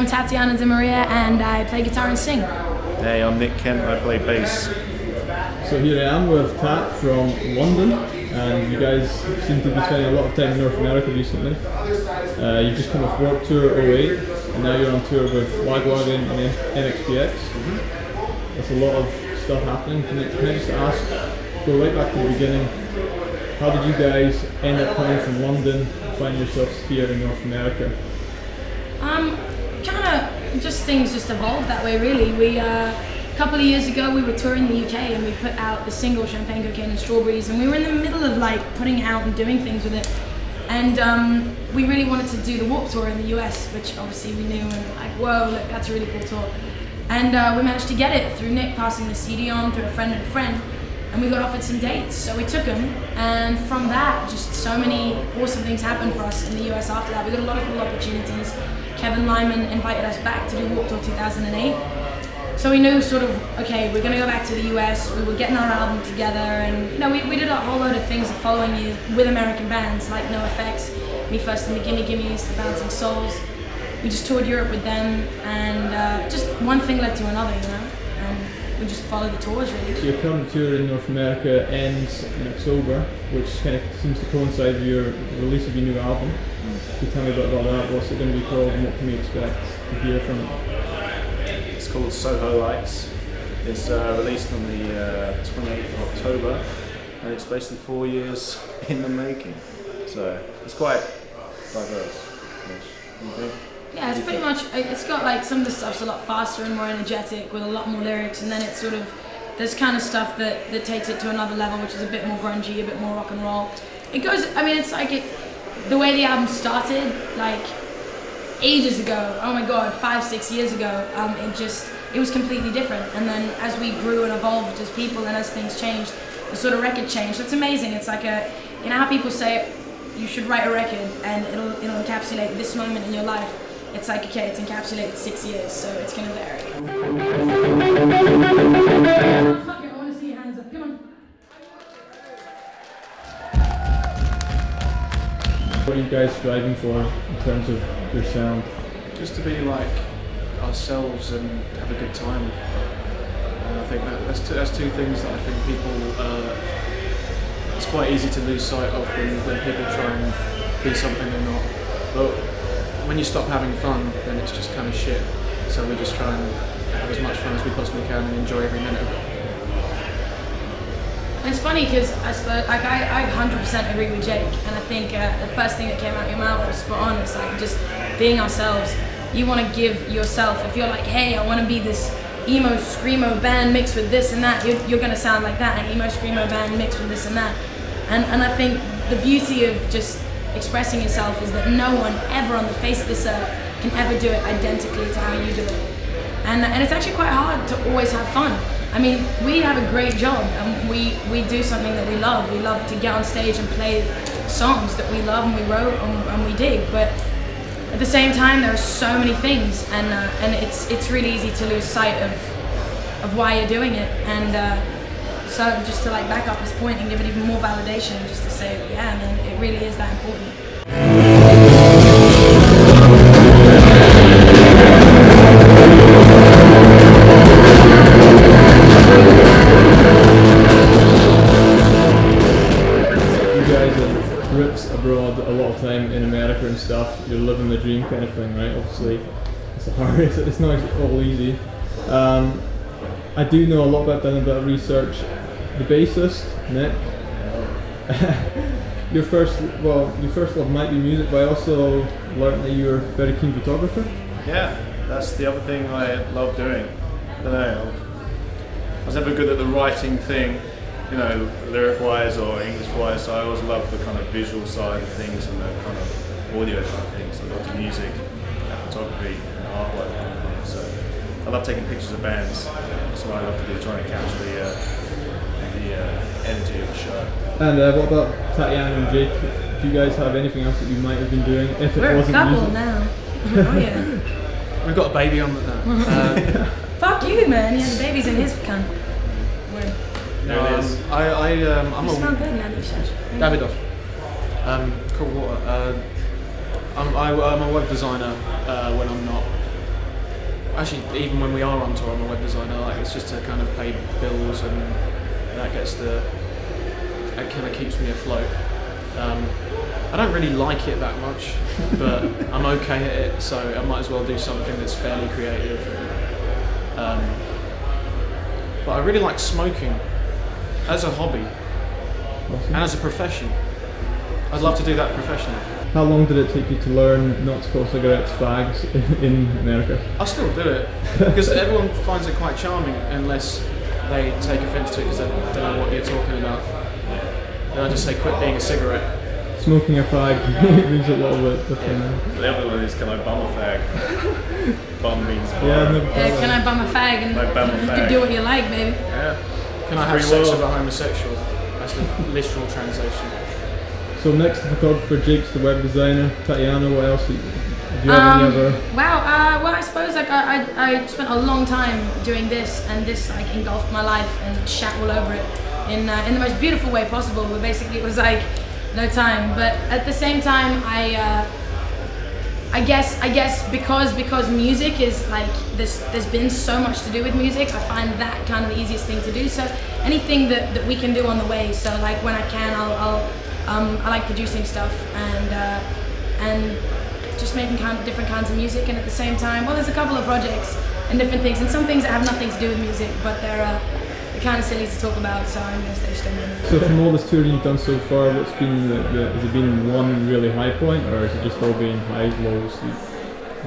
I'm Tatiana DeMaria and I play guitar and sing. Hey, I'm Nick Kent, I play bass. So here I am with TAT from London, and you guys seem to be spending a lot of time in North America recently. You've just come off Warped Tour 08, and now you're on tour with Lagwagon and NXPX. There's a lot of stuff happening. Can I just ask, go right back to the beginning, how did you guys end up coming from London and find yourselves here in North America? Things just evolved that way really. A couple of years ago we were touring the UK and we put out the single Champagne, Cocaine and Strawberries, and we were in the middle of putting it out and doing things with it, and we really wanted to do the Warped Tour in the US, which obviously we knew, and whoa, look, that's a really cool tour. And we managed to get it through Nick passing the CD on through a friend of a friend, and we got offered some dates, so we took them, and from that just so many awesome things happened for us in the US after that. We got a lot of cool opportunities. Kevin Lyman invited us back to do Warped Tour 2008. So we knew okay, we're gonna go back to the US, we were getting our album together, and we did a whole load of things the following year with American bands like NoFX, Me First and the Gimme Gimmes, the Bouncing Souls. We just toured Europe with them, and just one thing led to another, and we just followed the tours really. So your current tour in North America ends in October, which kind of seems to coincide with your release of your new album. Can you tell me a bit about that? What's it going to be called and what can we expect to hear from it? It's called Soho Lights. It's released on the 28th of October, and it's basically 4 years in the making. So it's quite diverse. Yeah, it's pretty much, it's got some of the stuff's a lot faster and more energetic with a lot more lyrics, and then it's there's kind of stuff that takes it to another level, which is a bit more grungy, a bit more rock and roll. It goes, the way the album started, ages ago, oh my god, 5-6 years ago, it was completely different. And then as we grew and evolved as people and as things changed, the record changed. It's amazing. It's how people say you should write a record and it'll encapsulate this moment in your life. It's okay, it's encapsulated 6 years, so it's gonna vary. I wanna see your hands up, come on. What are you guys striving for in terms of your sound? Just to be like ourselves and have a good time. And I think that's two things that I think people, it's quite easy to lose sight of when people try and be something they're not. But when you stop having fun, then it's just kind of shit. So we just try and have as much fun as we possibly can and enjoy every minute of it. It's funny because I suppose I 100% agree with Jake, and I think the first thing that came out of your mouth was spot on. It's just being ourselves. You want to give yourself, if you're hey, I want to be this emo screamo band mixed with this and that, you're going to sound like that, an emo screamo band mixed with this and that. And I think the beauty of just expressing yourself is that no one ever on the face of this earth can ever do it identically to how you do it. And it's actually quite hard to always have fun. We have a great job, and we do something that we love. We love to get on stage and play songs that we love and we wrote and we dig. But at the same time, there are so many things, and it's really easy to lose sight of why you're doing it. And so just to back up his point and give it even more validation, just to say, yeah, man, it really is that important. Abroad a lot of time in America and stuff, you're living the dream kind of thing, right? Obviously it's not all easy. I do know a lot about, done a bit of research. The bassist, Nick, your first love might be music, but I also learned that you're a very keen photographer. Yeah, that's the other thing I love doing. I don't know, I was never good at the writing thing, lyric-wise or English-wise, so I always loved the kind of visual side of things and the kind of audio side of things. I love the music, photography, and artwork kind of thing. So I love taking pictures of bands. That's what I love to do, trying to capture the energy of the show. And what about Tatiana and Jake? Do you guys have anything else that you might have been doing if it wasn't couple music? now. Oh yeah. We've got a baby on that. Fuck you, man. Yeah, the baby's in his cunt. There it is. I'm smell good now that you said. Davidoff. Cool water. I'm a web designer when I'm not actually, even when we are on tour, I'm a web designer. Like, it's just to kind of pay bills, and that kind of keeps me afloat. I don't really like it that much, but I'm okay at it, so I might as well do something that's fairly creative. But I really like smoking as a hobby and as a profession. I'd love to do that professionally. How long did it take you to learn not to call cigarettes fags in America? I still do it because everyone finds it quite charming unless they take offence to it because they don't know what you're talking about. Then I just say, quit being a cigarette. Smoking a fag means a little bit different. The other one is, can I bum a fag? Bum means bar. Yeah, can I bum a fag? And Like bum a you fag. can do what you like, baby. Yeah. Can I have Free sex will. with a homosexual? That's the literal translation. So next to photographer, Jake's the web designer. Tatiana, what else? Do you have any other? Wow. Well, I suppose like I spent a long time doing this, and this like engulfed my life and shat all over it in the most beautiful way possible. But basically, it was like no time. But at the same time, I guess because music is like there's been so much to do with music. I find that kind of the easiest thing to do. So anything that we can do on the way. So like when I can, I like producing stuff and just making different kinds of music. And at the same time, well, there's a couple of projects and different things, and some things that have nothing to do with music, but they're kind of silly to talk about. So I'm gonna stay straight in it. So from all this touring you've done so far, what's been has it been one really high point, or has it just all been highs, lows?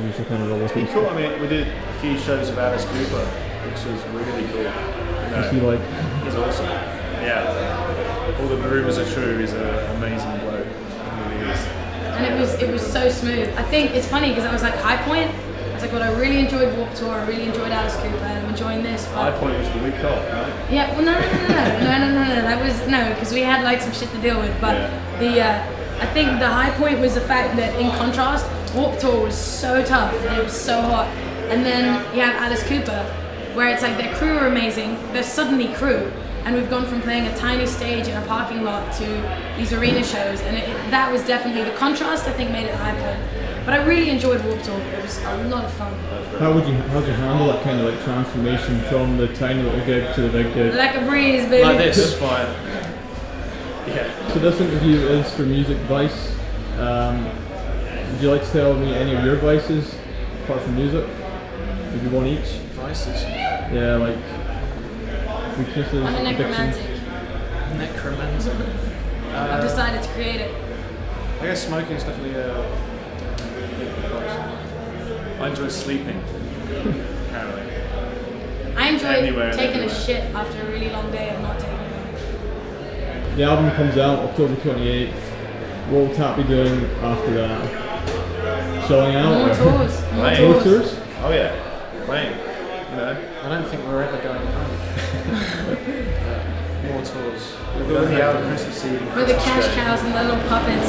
Usually kind of roller It's been coaster. cool. I mean, we did a few shows of Alice Cooper, which was really cool. You know, Is he like? he's awesome. Yeah. All the rumours are true. He's an amazing bloke. He really is. And it was so smooth. I think it's funny because I was like high point. I was like, well, I really enjoyed Warped Tour. I really enjoyed Alice Cooper. And I'm enjoying this. High But point was the week off, right? yeah, well, no. That was no, because we had like some shit to deal with. But I think the high point was the fact that in contrast, Warped Tour was so tough and it was so hot. And then you have Alice Cooper, where it's like their crew are amazing. They're suddenly crew. And we've gone from playing a tiny stage in a parking lot to these arena shows, and that was definitely the contrast. I think made it the high point. But I really enjoyed Warped Tour. It was a lot of fun. How would you handle that kind of like transformation from the tiny little gig to the big gig? Like a breeze, baby. Like this. Fine. Yeah. So this interview is for Music Vice. Would you like to tell me any of your vices apart from music? Maybe one each. Vices. Yeah, like weaknesses, I'm a addictions. Necromancer. I've decided to create it. I guess smoking is definitely a big vice. I enjoy sleeping. Apparently. I enjoy Anywhere and taking a everywhere. shit after a really long day of not taking it. The album comes out October 28th. What will TAT be doing after that? Chilling out? More or- tours. More Right. More tours. tours? Oh yeah. Playing. You know. I don't think we're ever going home. More tours. We're going to out Christmas Eve. and With the Christmas cash Day. cows and the little puppets.